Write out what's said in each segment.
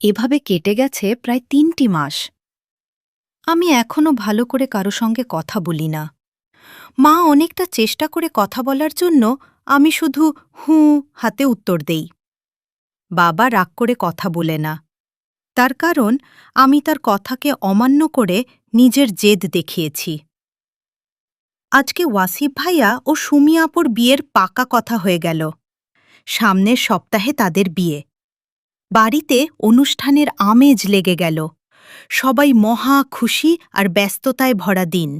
এভাবে কেটে গেছে প্রায় ৩টি মাস। আমি এখনো ভালো করে কারো সঙ্গে কথা বলি না। মা অনেকটা চেষ্টা করে কথা বলার জন্য আমি শুধু হুঁ হাতে উত্তর দেই। বাবা রাগ করে কথা বলে না। তার কারণ আমি তার কথাকে অমান্য করে নিজের জেদ দেখিয়েছি। আজকে ওয়াসিফ ভাইয়া ও সুমি আপুর বিয়ের পাকা কথা হয়ে গেল। সামনের সপ্তাহে তাদের বিয়ে। বাড়িতে অনুষ্ঠানের আমেজ লেগে গেল। সবাই মহা খুশি আর ব্যস্ততায় ভরা দিন।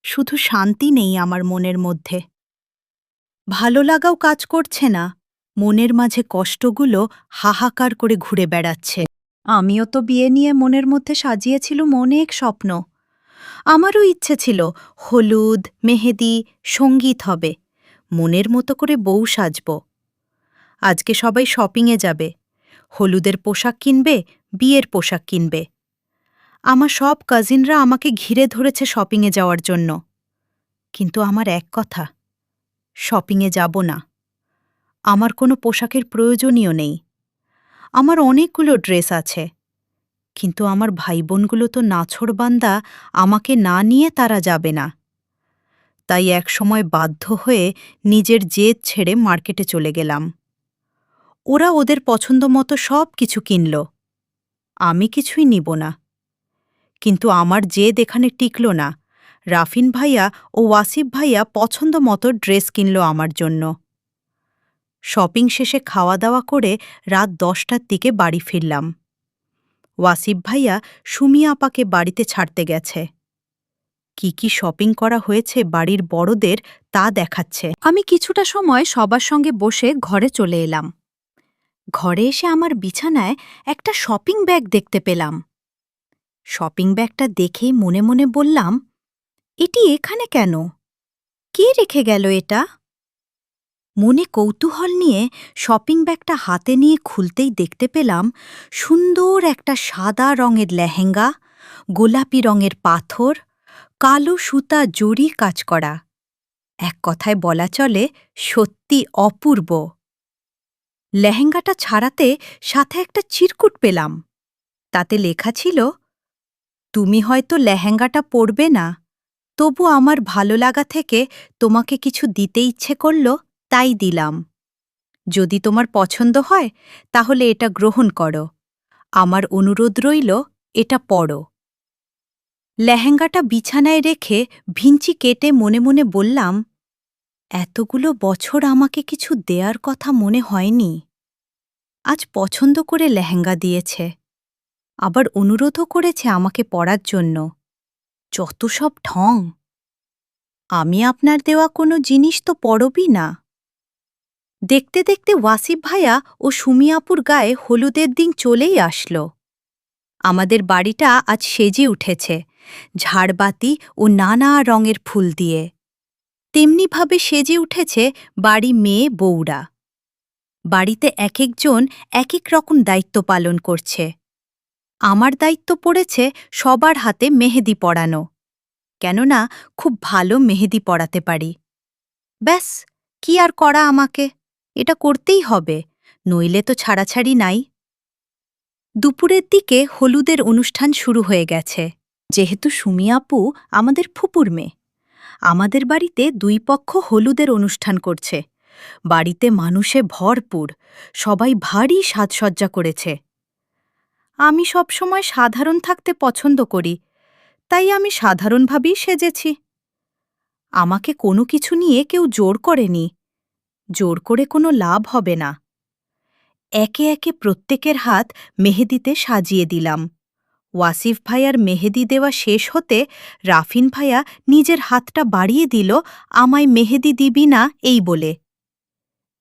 শুধু শান্তি নেই আমার মনের মধ্যে। ভালো লাগাও কাজ করছে না। মনের মাঝে কষ্টগুলো হাহাকার করে ঘুরে বেড়াচ্ছে। আমিও তো বিয়ে নিয়ে মনের মধ্যে সাজিয়েছিলুম অনেক স্বপ্ন। আমারও ইচ্ছে ছিল হলুদ, মেহেদি, সঙ্গীত হবে। মনের মতো করে বউ সাজব। আজকে সবাই শপিংয়ে যাবে। হলুদের পোশাক কিনবে, বিয়ের পোশাক কিনবে। আমার সব কাজিনরা আমাকে ঘিরে ধরেছে শপিংয়ে যাওয়ার জন্য। কিন্তু আমার এক কথা, শপিংয়ে যাব না। আমার কোনো পোশাকের প্রয়োজনীয় নেই। আমার অনেকগুলো ড্রেস আছে। কিন্তু আমার ভাইবোনগুলো তো নাছোড়বান্দা, আমাকে না নিয়ে তারা যাবে না। তাই একসময় বাধ্য হয়ে নিজের জেদ ছেড়ে মার্কেটে চলে গেলাম। ওরা ওদের পছন্দমতো সব কিছু কিনল। আমি কিছুই নিব না। কিন্তু আমার জেদ এখানে টিকল না। রাফিন ভাইয়া ও ওয়াসিফ ভাইয়া পছন্দমতো ড্রেস কিনল আমার জন্য। শপিং শেষে খাওয়া দাওয়া করে রাত 10টার দিকে বাড়ি ফিরলাম। ওয়াসিফ ভাইয়া সুমি আপাকে বাড়িতে ছাড়তে গেছে। কি কি শপিং করা হয়েছে বাড়ির বড়দের তা দেখাচ্ছে। আমি কিছুটা সময় সবার সঙ্গে বসে ঘরে চলে এলাম। ঘরে এসে আমার বিছানায় একটা শপিং ব্যাগ দেখতে পেলাম। শপিং ব্যাগটা দেখেই মনে মনে বললাম, এটি এখানে কেন? কে রেখে গেল এটা? মনে কৌতূহল নিয়ে শপিং ব্যাগটা হাতে নিয়ে খুলতেই দেখতে পেলাম সুন্দর একটা সাদা রঙের লেহেঙ্গা, গোলাপি রঙের পাথর, কালো সুতা জরি কাজ করা। এক কথায় বলা চলে সত্যি অপূর্ব। লেহেঙ্গাটা ছাড়াতে সাথে একটা চিরকুট পেলাম। তাতে লেখা ছিল, তুমি হয়তো লেহেঙ্গাটা পরবে না, তবু আমার ভালো লাগা থেকে তোমাকে কিছু দিতে ইচ্ছে করল, তাই দিলাম। যদি তোমার পছন্দ হয় তাহলে এটা গ্রহণ করো। আমার অনুরোধ রইল, এটা পরো। লেহেঙ্গাটা বিছানায় রেখে ভিঞ্চি কেটে মনে মনে বললাম, এতগুলো বছর আমাকে কিছু দেয়ার কথা মনে হয়নি। আজ পছন্দ করে লেহেঙ্গা দিয়েছে। আবার অনুরোধও করেছে আমাকে পরার জন্য। যত সব ঢং! আমি আপনার দেওয়া কোনো জিনিস তো পরবই না। দেখতে দেখতে ওয়াসিফ ভাইয়া ও সুমি আপুর গায়ে হলুদের দিন চলেই আসল। আমাদের বাড়িটা আজ সেজে উঠেছে ঝাড়বাতি ও নানা রঙের ফুল দিয়ে। তেমনিভাবে সেজে উঠেছে বাড়ি মেয়ে বউরা। বাড়িতে এক একজন এক এক রকম দায়িত্ব পালন করছে। আমার দায়িত্ব পড়েছে সবার হাতে মেহেদি পরানো, কেননা খুব ভালো মেহেদি পরাতে পারি। ব্যাস, কি আর করা আমাকে, এটা করতেই হবে, নইলে তো ছাড়াছাড়ি নাই। দুপুরের দিকে হলুদের অনুষ্ঠান শুরু হয়ে গেছে। যেহেতু সুমি আপু আমাদের ফুপুর মেয়ে, আমাদের বাড়িতে দুই পক্ষ হলুদের অনুষ্ঠান করছে। বাড়িতে মানুষে ভরপুর, সবাই ভারী সাজসজ্জা করেছে। আমি সবসময় সাধারণ থাকতে পছন্দ করি, তাই আমি সাধারণভাবেই সেজেছি। আমাকে কোনো কিছু নিয়ে কেউ জোর করেনি। জোর করে কোনো লাভ হবে না। একে একে প্রত্যেকের হাত মেহেদিতে সাজিয়ে দিলাম। ওয়াসিফ ভাইয়ার মেহেদি দেওয়া শেষ হতে রাফিন ভাইয়া নিজের হাতটা বাড়িয়ে দিল, আমায় মেহেদি দিবি না এই বলে।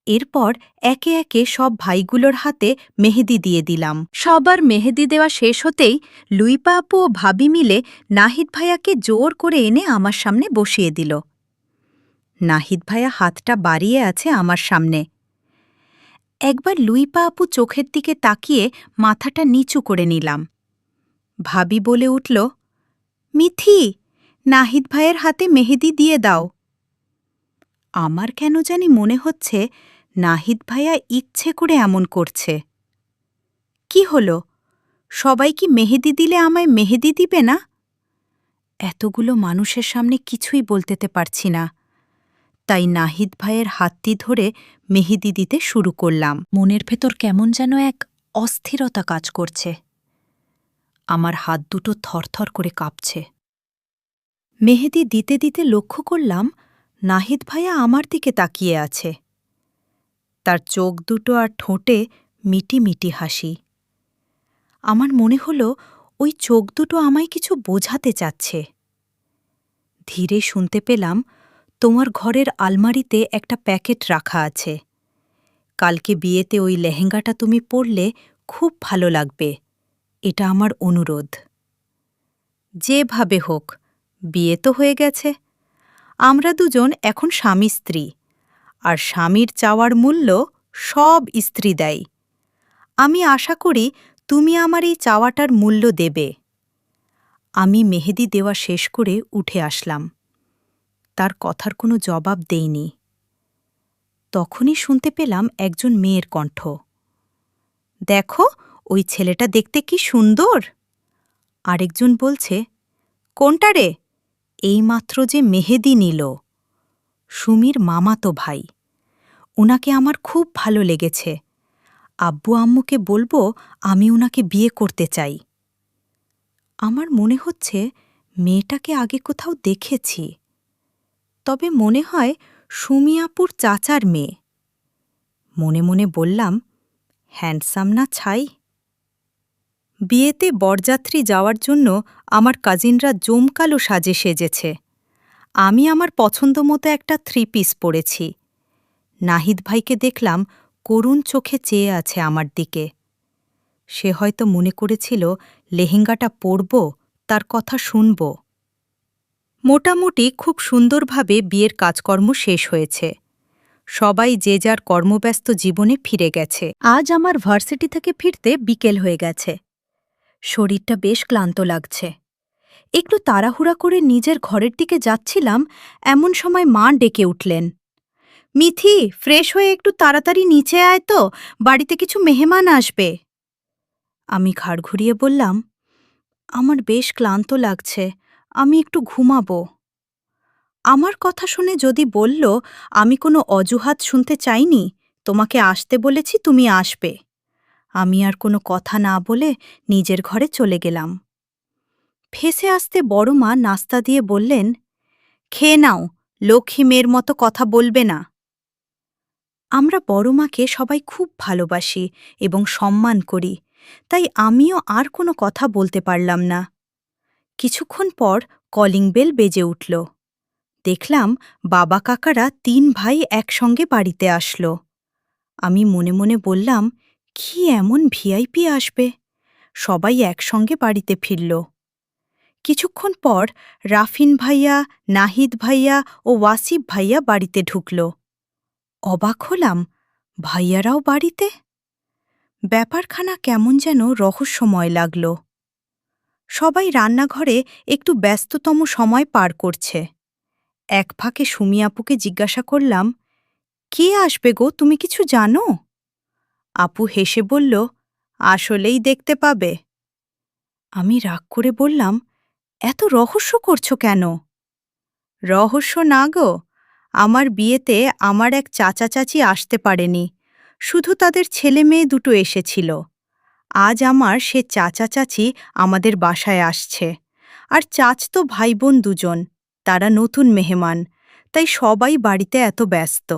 এরপর একে একে সব ভাইগুলোর হাতে মেহেদি দিয়ে দিলাম। সবার মেহেদি দেওয়া শেষ হতেই লুইপা আপু ও ভাবি মিলে নাহিদ ভাইয়াকে জোর করে এনে আমার সামনে বসিয়ে দিল। নাহিদ ভাইয়া হাতটা বাড়িয়ে আছে আমার সামনে। একবার লুইপা আপু চোখের দিকে তাকিয়ে মাথাটা নিচু করে নিলাম। ভাবি বলে উঠল, মিথি, নাহিদ ভাইয়ের হাতে মেহেদি দিয়ে দাও। আমার কেন জানি মনে হচ্ছে নাহিদ ভাইয়া ইচ্ছে করে এমন করছে। কি হলো? সবাই কি মেহেদি দিলে আমায় মেহেদি দিবে না? এতগুলো মানুষের সামনে কিছুই বলতে পারছি না। তাই নাহিদ ভাইয়ের হাতটি ধরে মেহেদি দিতে শুরু করলাম। মনের ভেতর কেমন যেন এক অস্থিরতা কাজ করছে। আমার হাত দুটো থরথর করে কাঁপছে। মেহেদি দিতে দিতে লক্ষ্য করলাম নাহিদ ভাইয়া আমার দিকে তাকিয়ে আছে। তার চোখ দুটো আর ঠোঁটে মিটি মিটি হাসি। আমার মনে হল ওই চোখ দুটো আমায় কিছু বোঝাতে চাচ্ছে। ধীরে শুনতে পেলাম, তোমার ঘরের আলমারিতে একটা প্যাকেট রাখা আছে। কালকে বিয়েতে ওই লেহেঙ্গাটা তুমি পরলে খুব ভালো লাগবে, এটা আমার অনুরোধ। যেভাবে হোক, বিয়ে তো হয়ে গেছে। আমরা দুজন এখন স্বামী স্ত্রী, আর স্বামীর চাওয়ার মূল্য সব স্ত্রী দেয়। আমি আশা করি তুমি আমার এই চাওয়াটার মূল্য দেবে। আমি মেহেদি দেওয়া শেষ করে উঠে আসলাম। তার কথার কোনো জবাব দেইনি। তখনই শুনতে পেলাম একজন মেয়ের কণ্ঠ। দেখো, ওই ছেলেটা দেখতে কি সুন্দর। আরেকজন বলছে, কোনটা রে? এইমাত্র যে মেহেদি নিল। সুমির মামাতো ভাই। উনাকে আমার খুব ভালো লেগেছে। আব্বু আম্মুকে বলবো আমি উনাকে বিয়ে করতে চাই। আমার মনে হচ্ছে মেয়েটাকে আগে কোথাও দেখেছি, তবে মনে হয় সুমি আপুর চাচার মেয়ে। মনে মনে বললাম, হ্যান্ডসাম না ছাই। বিয়েতে বরযাত্রী যাওয়ার জন্য আমার কাজিনরা জমকালো সাজে সেজেছে। আমি আমার পছন্দমতো একটা 3 পিস পরেছি। নাহিদ ভাইকে দেখলাম করুণ চোখে চেয়ে আছে আমার দিকে। সে হয়তো মনে করেছিল লেহেঙ্গাটা পরব, তার কথা শুনব। মোটামুটি খুব সুন্দরভাবে বিয়ের কাজকর্ম শেষ হয়েছে। সবাই যে যার কর্মব্যস্ত জীবনে ফিরে গেছে। আজ আমার ভার্সিটি থেকে ফিরতে বিকেল হয়ে গেছে। শরীরটা বেশ ক্লান্ত লাগছে। একটু তাড়াহুড়া করে নিজের ঘরের দিকে যাচ্ছিলাম, এমন সময় মা ডেকে উঠলেন। মিথি, ফ্রেশ হয়ে একটু তাড়াতাড়ি নিচে আয় তো, বাড়িতে কিছু মেহমান আসবে। আমি ঘাড় ঘুরিয়ে বললাম, আমার বেশ ক্লান্ত লাগছে, আমি একটু ঘুমাবো। আমার কথা শুনে যদি বলল, আমি কোনো অজুহাত শুনতে চাইনি, তোমাকে আসতে বলেছি, তুমি আসবে। আমি আর কোনো কথা না বলে নিজের ঘরে চলে গেলাম। ফেসে আসতে বড় মা নাস্তা দিয়ে বললেন, খেয়ে নাও, লক্ষ্মী মেয়ের মতো কথা বলবে না। আমরা বড় মাকে সবাই খুব ভালোবাসি এবং সম্মান করি, তাই আমিও আর কোনো কথা বলতে পারলাম না। কিছুক্ষণ পর কলিং বেল বেজে উঠল। দেখলাম বাবা কাকারা 3 ভাই একসঙ্গে বাড়িতে আসলো। আমি মনে মনে বললাম, কি এমন ভিআইপি আসবে? সবাই একসঙ্গে বাড়িতে ফিরল। কিছুক্ষণ পর রাফিন ভাইয়া, নাহিদ ভাইয়া ও ওয়াসিফ ভাইয়া বাড়িতে ঢুকল। অবাক হলাম, ভাইয়ারাও বাড়িতে? ব্যাপারখানা কেমন যেন রহস্যময় লাগল। সবাই রান্নাঘরে একটু ব্যস্ততম সময় পার করছে। এক ফাঁকে সুমি আপুকে জিজ্ঞাসা করলাম, কে আসবে গো, তুমি কিছু জানো? আপু হেসে বলল, আসলেই দেখতে পাবে। আমি রাগ করে বললাম, এত রহস্য করছো কেন? রহস্য না গো, আমার বিয়েতে আমার এক চাচা চাচি আসতে পারেনি, শুধু তাদের ছেলে মেয়ে দুটো এসেছিল। আজ আমার সে চাচা চাচি আমাদের বাসায় আসছে, আর চাচতো ভাই বোন দুজন, তারা নতুন মেহমান, তাই সবাই বাড়িতে এত ব্যস্ত।